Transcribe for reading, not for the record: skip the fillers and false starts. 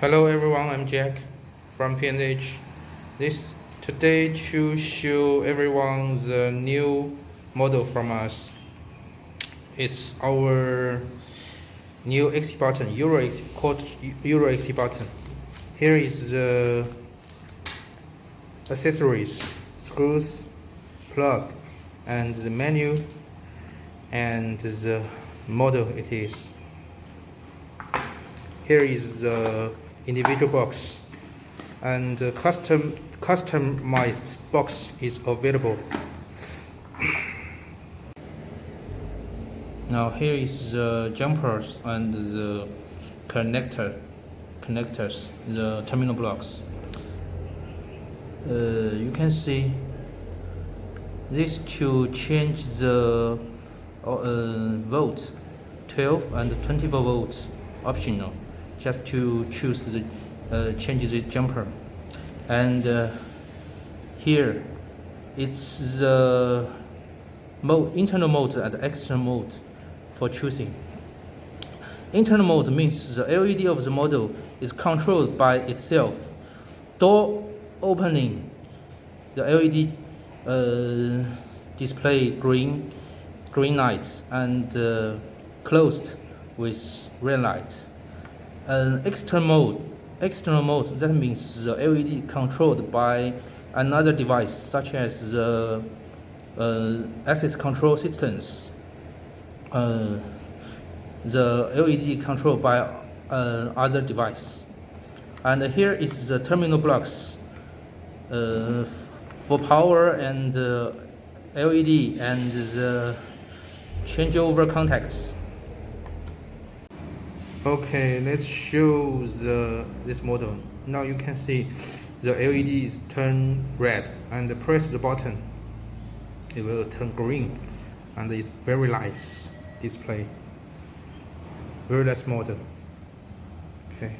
Hello everyone, I'm Jack from PNH. Today to show everyone the new model from us. It's our new XC button, called Euro XC button. Here is the accessories, screws, plug, and the menu, and the model it is. Here is the individual box, and the customized box is available. Now here is the jumpers and the connectors, the terminal blocks. You can see this to change the volt, 12 and 24 volts optional, just to choose the change the jumper. And here it's the internal mode and external mode for choosing. Internal mode means the LED of the model is controlled by itself. Door opening, the LED display green light, and closed with red light. External mode, that means the LED controlled by another device, such as the access control systems. The LED controlled by other device. And here is the terminal blocks for power and LED and the changeover contacts. Okay, let's show this model. Now you can see the LED is turn red, and press the button, it will turn green, and it's very nice display. Very nice model. Okay.